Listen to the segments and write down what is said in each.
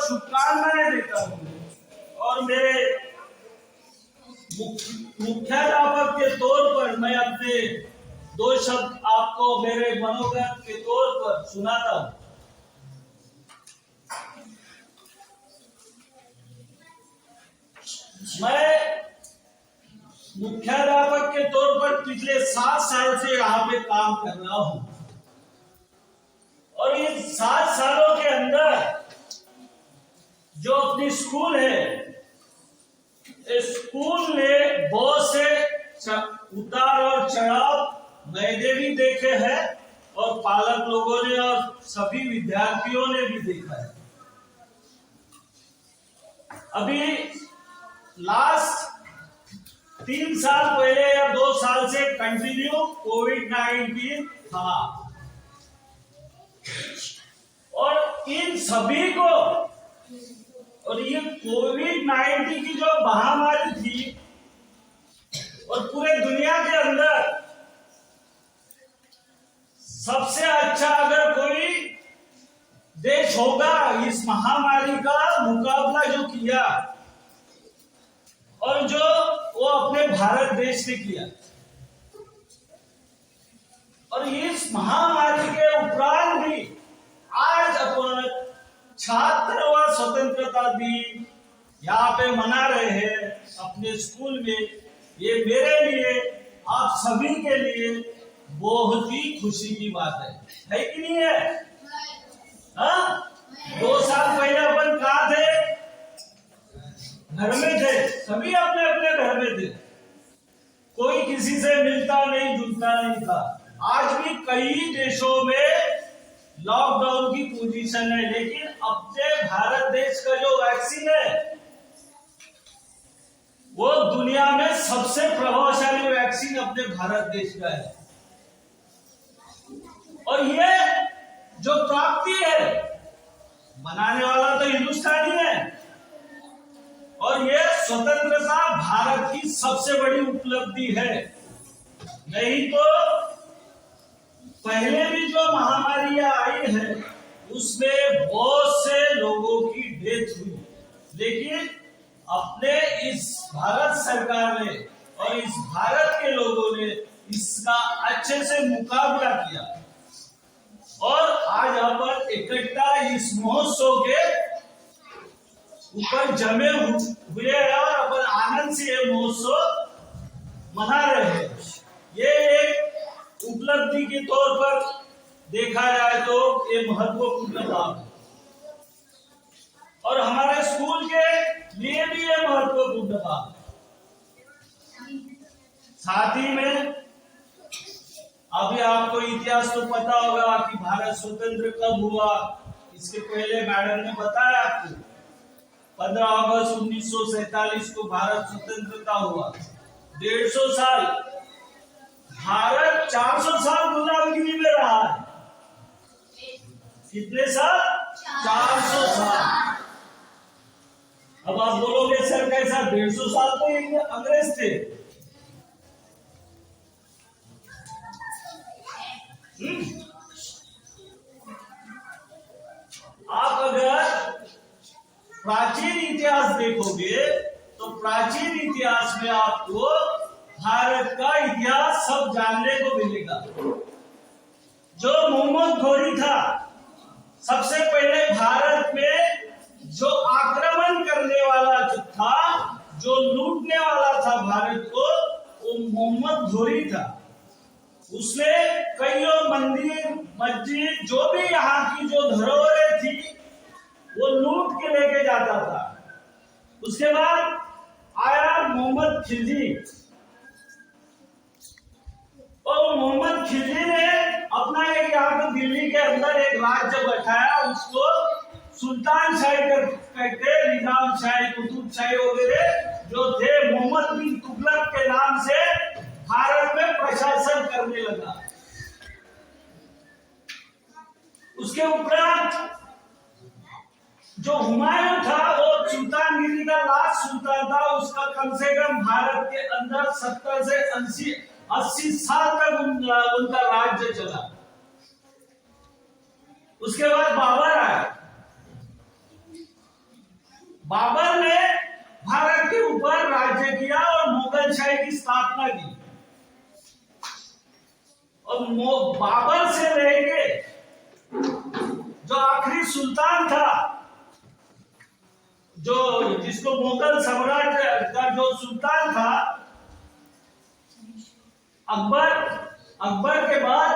शुभकामनाएं देता हूँ और मेरे मुख्याध्यापक के तौर पर मैं अपने 2 शब्द आपको मेरे मनोगत के तौर पर सुनाता हूँ। मैं मुख्याध्यापक के तौर पर पिछले 7 साल से यहाँ पे काम कर रहा हूँ और इन 7 सालों के अंदर जो अपनी स्कूल है, स्कूल ने बहुत से उतार और चढ़ाव मैंने भी देखे हैं और पालक लोगों ने और सभी विद्यार्थियों ने भी देखा है। अभी लास्ट 3 साल पहले या 2 साल से कंटिन्यू कोविड-19 था और इन सभी को, और ये कोविड-19 की जो महामारी थी और पूरे दुनिया के अंदर सबसे अच्छा अगर कोई देश होगा इस महामारी का मुकाबला जो किया और जो वो अपने भारत देश ने किया, और इस महामारी के उपरांत भी आज अपन 76वां स्वतंत्रता दिन यहाँ पे मना रहे हैं अपने स्कूल में। ये मेरे लिए, आप सभी के लिए बहुत ही खुशी की बात है कि नहीं है? हाँ, 2 साल पहले अपन कहाँ थे? घर में थे, सभी अपने अपने घर में थे, कोई किसी से मिलता नहीं जुलता नहीं था। आज भी कई देशों में लॉकडाउन की पोजीशन है, लेकिन अपने भारत देश का जो वैक्सीन है वो दुनिया में सबसे प्रभावशाली वैक्सीन अपने भारत देश का है। और ये जो प्राप्ति है, बनाने वाला तो हिंदुस्तानी है और ये स्वतंत्रता भारत की सबसे बड़ी उपलब्धि है। नहीं तो पहले भी जो महामारियां आई है उसमें बहुत से लोगों की डेथ हुई, लेकिन अपने इस भारत सरकार ने और इस भारत के लोगों ने इसका अच्छे से मुकाबला किया और आज अपन इकट्ठा इस महोत्सव के ऊपर जमे हुए हैं और अपन आनंद से ये महोत्सव मना रहे हैं। ये एक उपलब्धि के तौर पर देखा जाए तो ये महत्वपूर्ण बात है और हमारे स्कूल के लिए भी ये महत्वपूर्ण बात है। साथ ही में अभी आपको इतिहास तो पता होगा कि भारत स्वतंत्र कब हुआ। इसके पहले मैडम ने बताया आपको 15 अगस्त 1947 को भारत स्वतंत्रता हुआ। 150 साल, भारत 400 साल गुलामगिरी में रहा है। कितने साल? 400 साल। अब आप बोलोगे सर कैसा? 150 साल तो ये अंग्रेज थे। आप अगर प्राचीन इतिहास देखोगे तो प्राचीन इतिहास में आपको भारत का इतिहास सब जानने को मिलेगा। जो मोहम्मद घोरी था, सबसे पहले भारत में जो आक्रमण करने वाला था, जो लूटने वाला था भारत को, वो मोहम्मद घोरी था। उसने कईयों मंदिर मस्जिद जो भी यहाँ की जो धरोहरें थी वो लूट के लेके जाता था। उसके बाद आया मोहम्मद खिलजी और मोहम्मद खिलजी ने अपना एक यहाँ पे दिल्ली के अंदर एक राज्य बैठाया, उसको सुल्तान शाही कहते, निजाम शाही, कुतुब शाही वगैरह जो थे, मोहम्मद बिन तुगलक के नाम से भारत में प्रशासन करने लगा। उसके उपरांत जो हुमायूं था वो सुल्तानगिरी का लास्ट सुल्तान था। उसका कम से कम भारत के अंदर 70 से 80 साल तक उनका राज्य चला। उसके बाद बाबर आया बाबर ने भारत के ऊपर राज्य किया और मुगल शाही की स्थापना की। और बाबर से लेके जो आखिरी सुल्तान था, जो जिसको मुगल सम्राट का जो सुल्तान था अकबर के बाद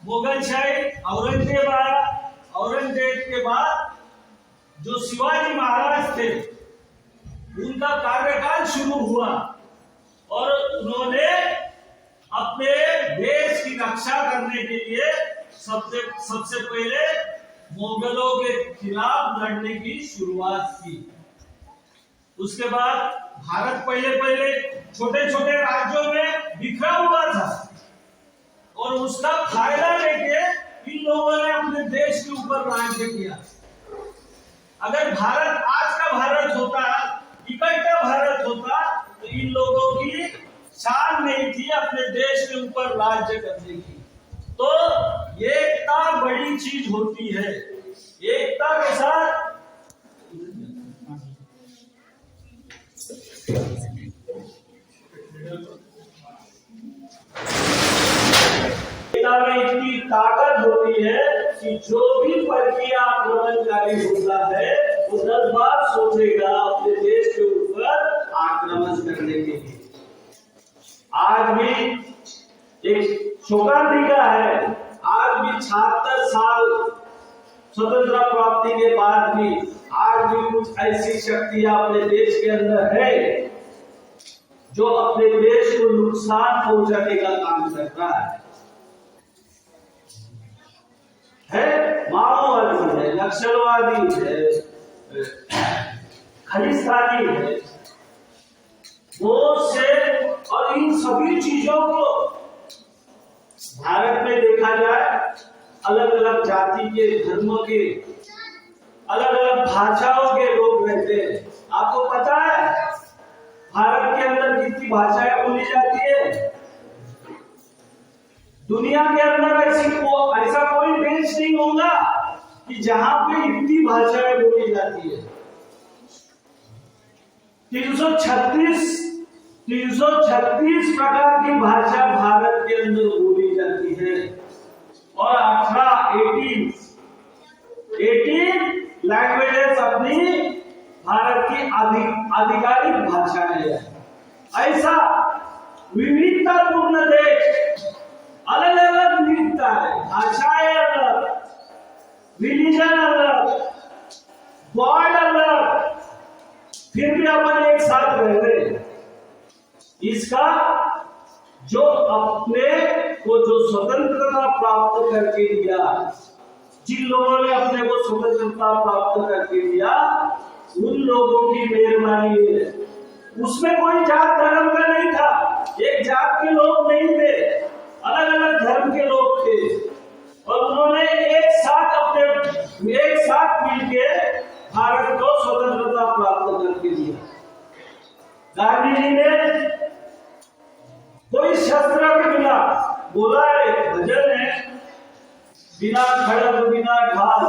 मुगल शाही औरंगजेब आया। औरंगजेब के बाद जो शिवाजी महाराज थे उनका कार्यकाल शुरू हुआ और उन्होंने अपने देश की रक्षा करने के लिए सबसे पहले मुगलों के खिलाफ लड़ने की शुरुआत की। उसके बाद भारत पहले छोटे छोटे राज्यों में बिखरा हुआ था और उसका फायदा लेके इन लोगों ने अपने देश के ऊपर राज्य किया। अगर भारत आज का भारत होता, इकट्ठा भारत होता, तो इन लोगों की शान नहीं थी अपने देश के ऊपर राज्य करने की। तो एकता बड़ी चीज होती है। एकता के साथ एकता में इतनी ताकत होती है कि जो भी परकीय आक्रमणकारी होता है वो 10 बार सोचेगा अपने देश के ऊपर आक्रमण करने के लिए। आज भी एक शोकांतिका है, आज भी 76 साल स्वतंत्रता प्राप्ति के बाद भी आज भी कुछ ऐसी शक्तियां अपने देश के अंदर है जो अपने देश को नुकसान पहुंचाने का काम करता है। माओवादी है, नक्सलवादी है, खालिस्तानी है, वो से और इन सभी चीजों को भारत में देखा जाए अलग अलग जाति के, धर्मों के, अलग अलग भाषाओं के लोग रहते हैं। आपको पता है भारत के अंदर कितनी भाषाएं बोली जाती है? दुनिया के अंदर ऐसा कोई देश नहीं होगा कि जहां पे इतनी भाषाएं बोली जाती है। 336 प्रकार की भाषा भारत के अंदर बोली जाती है और 18 लैंग्वेजेस अपनी भारत की आधिकारिक भाषाएं है। ऐसा विविधतापूर्ण देश, अलग अलग विविधता है, भाषाएं अलग, रिलीजन अलग, गॉड अलग, फिर भी अपन एक साथ रह रहे हैं। इसका जो अपने को जो स्वतंत्रता प्राप्त करके दिया, जिन लोगों ने अपने को स्वतंत्रता प्राप्त करके दिया, उन लोगों की मेहरबानी है। उसमें कोई जात धर्म का नहीं था, एक जात के लोग नहीं थे, अलग अलग धर्म के लोग थे और उन्होंने एक साथ मिलके भारत को स्वतंत्रता प्राप्त करके दिया। गांधी जी ने कोई शस्त्र के बिना, बोला है भजन है, बिना खड़ग बिना ढाल,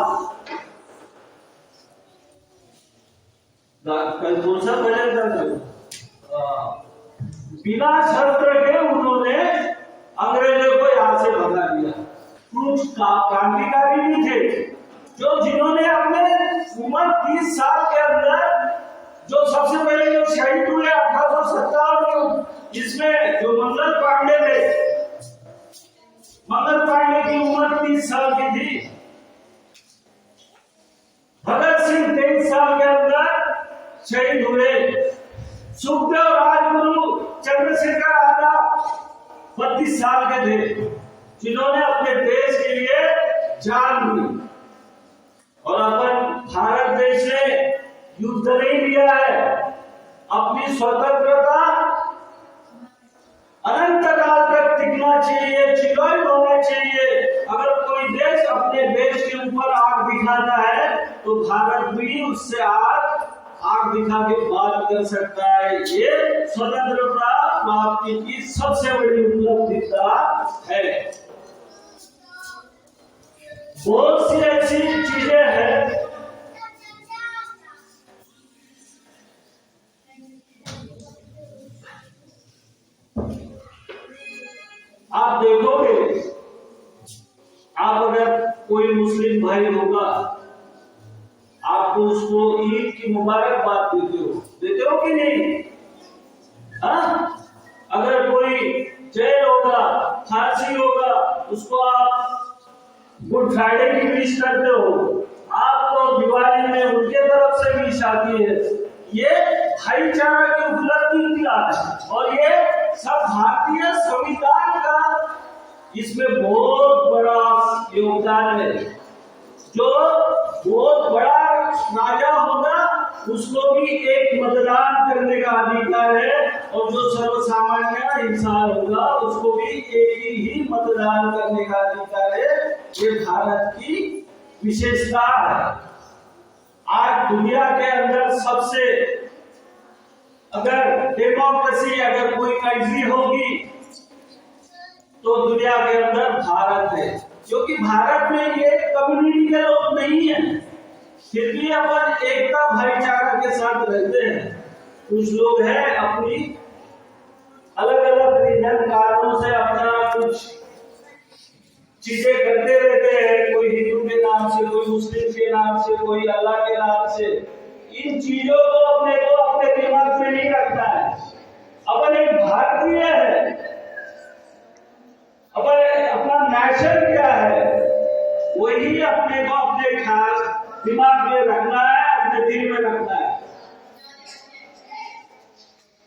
कौन सा भजन था? बिना शस्त्र के उन्होंने अंग्रेजों को यहां से भगा दिया। कुछ क्रांतिकारी भी थे जिन्होंने अपने उम्र 30 साल के अंदर जो सबसे पहले जो शहीद हुए 1857 इसमें जो मंगल पांडे थे, मंगल पांडे की उम्र 30 साल की थी। भगत सिंह 23 साल के अंदर शहीद हुए। सुखदेव, राजगुरु, चंद्रशेखर आजाद 32 साल के थे, जिन्होंने अपने देश के लिए जान दी। और अपन भारत देश ने युद्ध नहीं दिया है, अपनी स्वतंत्रता अनंत काल तक टिकना चाहिए, चिरकाल होना चाहिए। अगर कोई देश अपने देश के ऊपर आग दिखाता है तो भारत भी उससे आग दिखा के बात कर सकता है। ये स्वतंत्रता प्राप्ति की सबसे बड़ी उपलब्धिता है। बहुत सी ऐसी चीजें हैं मुस्लिम भाई होगा, आप तो उसको ईद की मुबारकबाद देते हो कि नहीं? हाँ, अगर कोई जेल होगा, फांसी होगा, उसको आप गुड फ्राइडे की विश करते हो। आपको दिवाली में उनके तरफ से विश आती है। ये भाईचारा की उपलब्धि की बात है और ये सब भारतीय संविधान का इसमें बहुत बड़ा योगदान है। जो बहुत बड़ा राजा होगा उसको भी एक मतदान करने का अधिकार है और जो सर्वसामान्य इंसान होगा उसको भी एक ही मतदान करने का अधिकार है। ये भारत की विशेषता है। आज दुनिया के अंदर सबसे अगर डेमोक्रेसी अगर कोई कंट्री होगी तो दुनिया के अंदर भारत है, क्योंकि भारत में ये कम्युनिटी के लोग नहीं है, फिर भी अपन एकता भाईचारा के साथ रहते हैं। कुछ लोग हैं अपनी अलग अलग रीजन कारणों से अपना कुछ चीजें करते रहते हैं, कोई हिंदू के नाम से, कोई मुस्लिम के नाम से, कोई अल्लाह के नाम से। इन चीजों को अपने दिमाग में नहीं रखना है। अपन एक भारतीय है, अपना नेशन क्या है वही अपने को अपने खास दिमाग में रखना है, अपने दिल में रखना है।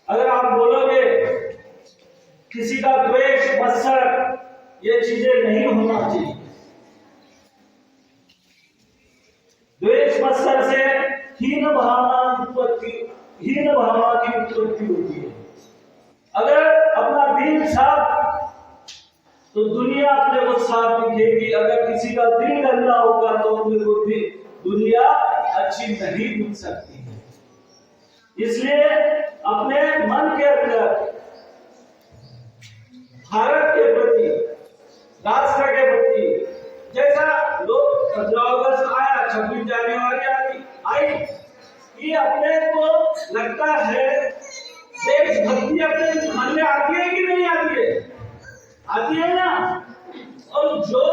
अगर आप बोलोगे किसी का द्वेष मत्सर ये चीजें नहीं होना चाहिए। द्वेष मत्सर से हीन भावना की उत्पत्ति होती है। अगर अपना दिल साफ तो दुनिया अपने को साफ दिखेगी। अगर किसी का दिल गंदा होगा तो अपने को दुनिया अच्छी नहीं दिख सकती है। इसलिए अपने मन के अंदर भारत के प्रति, राष्ट्र के प्रति, जैसा लोग 15 अगस्त आया, 26 जनवरी आई, ये अपने को लगता है देशभक्ति अपने मन में आती है कि नहीं आती है? आती है ना। और जो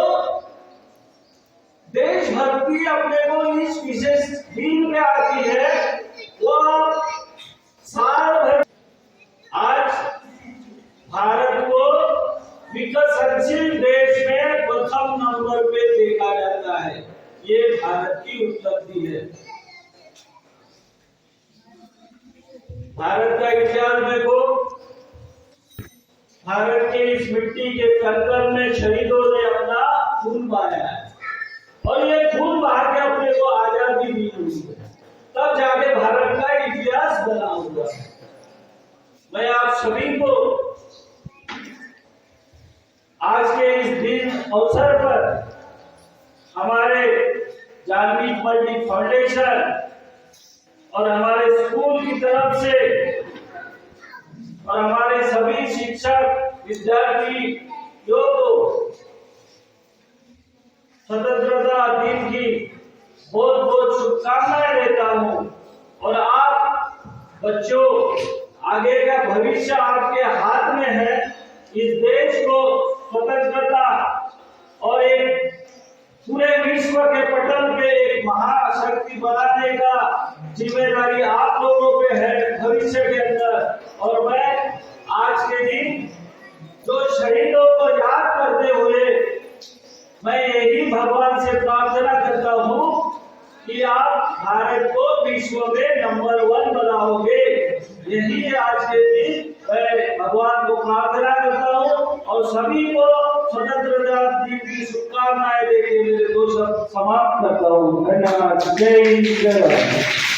देशभक्ति अपने को इस विशेष दिन में आती है वो साल भर आज भारत को विकसनशील देश में प्रथम नंबर पे देखा जाता है। ये भारत की उपलब्धि है। भारत का इतिहास देखो, भारत के इस मिट्टी के कंकड़ में शहीदों ने अपना खून बहाया है और ये खून बहा के अपने को आजादी दी हुई है, तब जाके भारत का इतिहास बना हुआ है। मैं आप सभी को आज के इस दिन अवसर पर हमारे जानवी मल्टी फाउंडेशन और हमारे स्कूल की तरफ से और हमारे सभी शिक्षक विद्यार्थी को स्वतंत्रता दिन की बहुत बहुत शुभकामनाएं देता हूं। और आप बच्चों, आगे का भविष्य आपके हाथ में है। इस देश को स्वतंत्रता और एक पूरे विश्व के पटल पे एक महाशक्ति बनाने का जिम्मेदारी आप लोगों पे है भविष्य के अंदर। और मैं आज के दिन जो शहीदों को याद करते हुए मैं यही भगवान से प्रार्थना करता हूँ कि आप भारत को विश्व में नंबर 1 बनाओगे। यही आज के दिन मैं भगवान को प्रार्थना करता हूँ और सभी को स्वतंत्रता दिन की शुभकामनाएं देके मेरे दो शब्द समाप्त करता हूँ। धन्यवाद। जय हिंद।